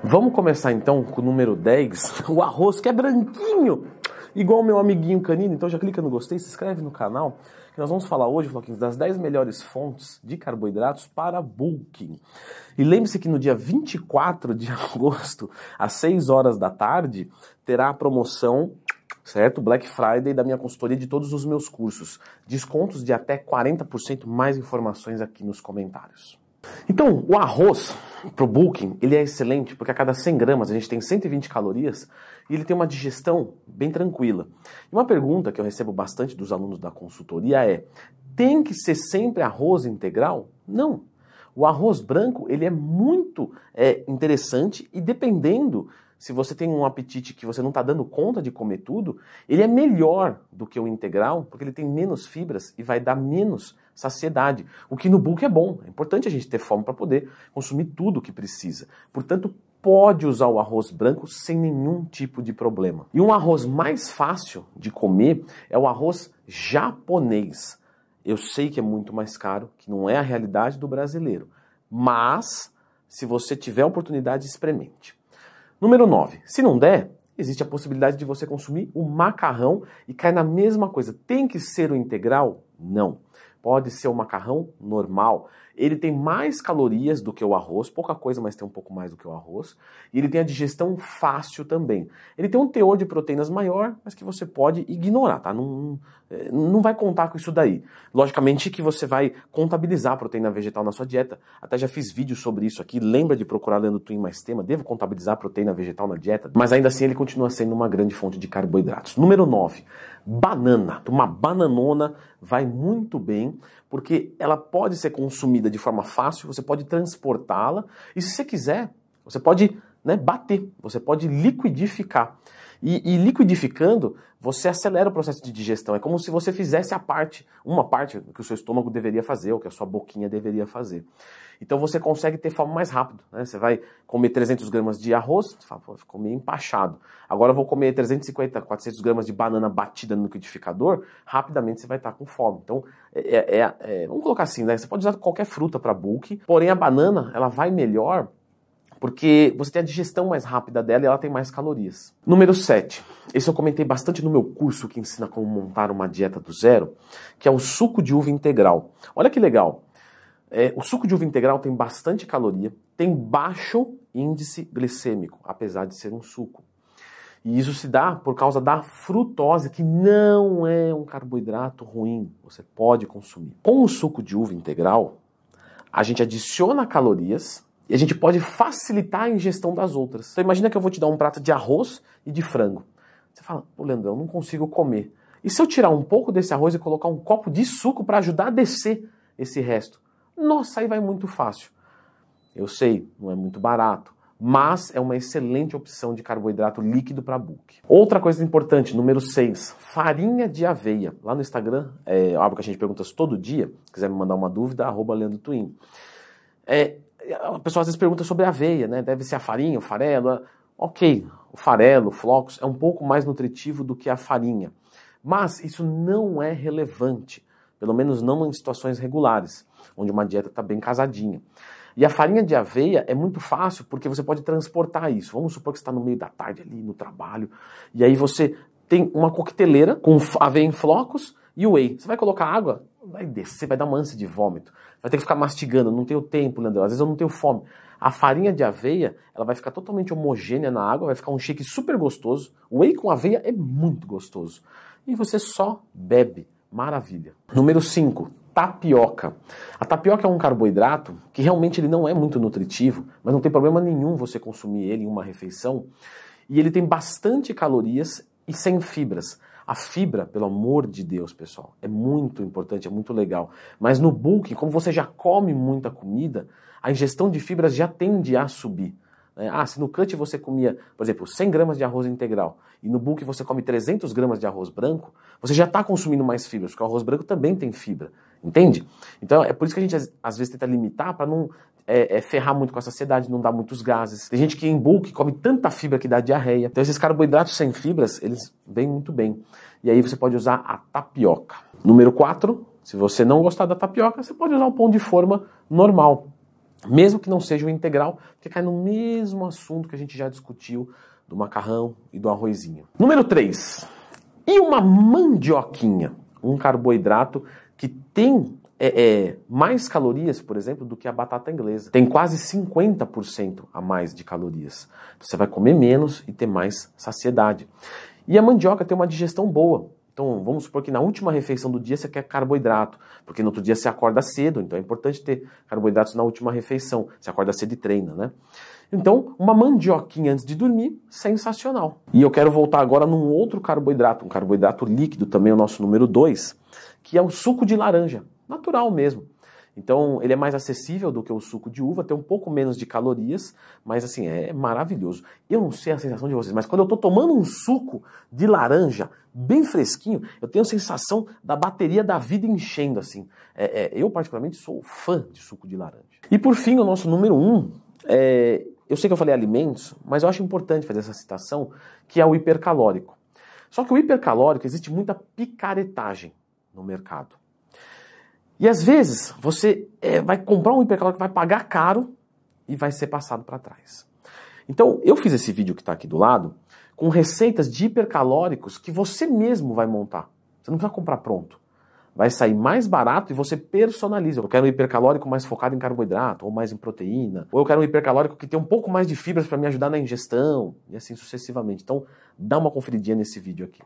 Vamos começar então com o número 10, o arroz que é branquinho, igual o meu amiguinho canino. Então já clica no gostei, se inscreve no canal, que nós vamos falar hoje, Floquinhos, das 10 melhores fontes de carboidratos para bulking. E lembre-se que no dia 24 de agosto, às 6 horas da tarde, terá a promoção, certo? Black Friday da minha consultoria de todos os meus cursos. Descontos de até 40%, mais informações aqui nos comentários. Então, o arroz pro bulking, ele é excelente porque a cada 100 gramas a gente tem 120 calorias e ele tem uma digestão bem tranquila. E uma pergunta que eu recebo bastante dos alunos da consultoria é: tem que ser sempre arroz integral? Não. O arroz branco, ele é muito interessante e dependendo, se você tem um apetite que você não está dando conta de comer tudo, ele é melhor do que o integral, porque ele tem menos fibras e vai dar menos saciedade. O que no bulk é bom. É importante a gente ter fome para poder consumir tudo o que precisa. Portanto, pode usar o arroz branco sem nenhum tipo de problema. E um arroz mais fácil de comer é o arroz japonês. Eu sei que é muito mais caro, que não é a realidade do brasileiro. Mas, se você tiver a oportunidade, experimente. Número 9. Se não der, existe a possibilidade de você consumir o macarrão e cai na mesma coisa. Tem que ser o integral? Não. Pode ser o macarrão normal. Ele tem mais calorias do que o arroz, pouca coisa, mas tem um pouco mais do que o arroz. E ele tem a digestão fácil também. Ele tem um teor de proteínas maior, mas que você pode ignorar, tá? Não vai contar com isso daí. Logicamente que você vai contabilizar a proteína vegetal na sua dieta. Até já fiz vídeo sobre isso aqui. Lembra de procurar Leandro Twin mais tema? Devo contabilizar a proteína vegetal na dieta? Mas ainda assim ele continua sendo uma grande fonte de carboidratos. Número 9. Banana. Uma bananona vai muito bem, porque ela pode ser consumida de forma fácil, você pode transportá-la, e se você quiser, você pode bater, você pode liquidificar. E liquidificando, você acelera o processo de digestão. É como se você fizesse uma parte que o seu estômago deveria fazer, ou que a sua boquinha deveria fazer. Então você consegue ter fome mais rápido, né? Você vai comer 300 gramas de arroz, você fala, pô, vou comer empachado. Agora eu vou comer 350, 400 gramas de banana batida no liquidificador, rapidamente você vai estar com fome. Então, vamos colocar assim, né? Você pode usar qualquer fruta para bulk, porém a banana, ela vai melhor porque você tem a digestão mais rápida dela e ela tem mais calorias. Número 7. Esse eu comentei bastante no meu curso que ensina como montar uma dieta do zero, que é o suco de uva integral. Olha que legal. O suco de uva integral tem bastante caloria, tem baixo índice glicêmico, apesar de ser um suco. E isso se dá por causa da frutose, que não é um carboidrato ruim, você pode consumir. Com o suco de uva integral, a gente adiciona calorias e a gente pode facilitar a ingestão das outras. Então imagina que eu vou te dar um prato de arroz e de frango. Você fala, pô, Leandrão, eu não consigo comer. E se eu tirar um pouco desse arroz e colocar um copo de suco para ajudar a descer esse resto? Nossa, aí vai muito fácil. Eu sei, não é muito barato, mas é uma excelente opção de carboidrato líquido para bulk. Outra coisa importante, número 6, farinha de aveia. Lá no Instagram, algo que a gente pergunta todo dia, se quiser me mandar uma dúvida, @LeandroTwin. A pessoa às vezes pergunta sobre aveia, né? Deve ser a farinha, o farelo. Ok, o farelo, o flocos, é um pouco mais nutritivo do que a farinha. Mas isso não é relevante, pelo menos não em situações regulares, onde uma dieta está bem casadinha. E a farinha de aveia é muito fácil porque você pode transportar isso. Vamos supor que você está no meio da tarde ali no trabalho, e aí você tem uma coqueteleira com aveia em flocos e whey. Você vai colocar água, vai descer, vai dar uma ânsia de vômito. Vai ter que ficar mastigando, não tenho tempo, Leandro. Às vezes eu não tenho fome. A farinha de aveia, ela vai ficar totalmente homogênea na água, vai ficar um shake super gostoso. O whey com aveia é muito gostoso. E você só bebe. Maravilha. Número 5, tapioca. A tapioca é um carboidrato que realmente ele não é muito nutritivo, mas não tem problema nenhum você consumir ele em uma refeição. E ele tem bastante calorias e sem fibras. A fibra, pelo amor de Deus, pessoal, é muito importante, é muito legal. Mas no bulking, como você já come muita comida, a ingestão de fibras já tende a subir. Se no cut você comia, por exemplo, 100 gramas de arroz integral e no bulk você come 300 gramas de arroz branco, você já está consumindo mais fibras, porque o arroz branco também tem fibra, entende? Então é por isso que a gente às vezes tenta limitar para não ferrar muito com a saciedade, não dar muitos gases. Tem gente que em bulk come tanta fibra que dá diarreia. Então esses carboidratos sem fibras, eles vêm muito bem. E aí você pode usar a tapioca. Número 4, se você não gostar da tapioca, você pode usar o pão de forma normal. mesmo que não seja o integral, porque cai no mesmo assunto que a gente já discutiu do macarrão e do arrozinho. Número 3. E uma mandioquinha? Um carboidrato que tem mais calorias, por exemplo, do que a batata inglesa. Tem quase 50% a mais de calorias. Você vai comer menos e ter mais saciedade. E a mandioca tem uma digestão boa. Então, vamos supor que na última refeição do dia você quer carboidrato, porque no outro dia você acorda cedo, então é importante ter carboidratos na última refeição. Você acorda cedo e treina, né? Então, uma mandioquinha antes de dormir, sensacional. E eu quero voltar agora num outro carboidrato, um carboidrato líquido, também o nosso número 2, que é o suco de laranja, natural mesmo. Então, ele é mais acessível do que o suco de uva, tem um pouco menos de calorias, mas assim, é maravilhoso. Eu não sei a sensação de vocês, mas quando eu tô tomando um suco de laranja bem fresquinho, eu tenho a sensação da bateria da vida enchendo, assim. Eu, particularmente, sou fã de suco de laranja. E por fim, o nosso número 1, eu sei que eu falei alimentos, mas eu acho importante fazer essa citação, que é o hipercalórico. Só que o hipercalórico, existe muita picaretagem no mercado. E às vezes você vai comprar um hipercalórico, vai pagar caro e vai ser passado para trás. Então eu fiz esse vídeo que está aqui do lado com receitas de hipercalóricos que você mesmo vai montar. Você não precisa comprar pronto. Vai sair mais barato e você personaliza. Eu quero um hipercalórico mais focado em carboidrato ou mais em proteína. Ou eu quero um hipercalórico que tenha um pouco mais de fibras para me ajudar na ingestão e assim sucessivamente. Então dá uma conferidinha nesse vídeo aqui.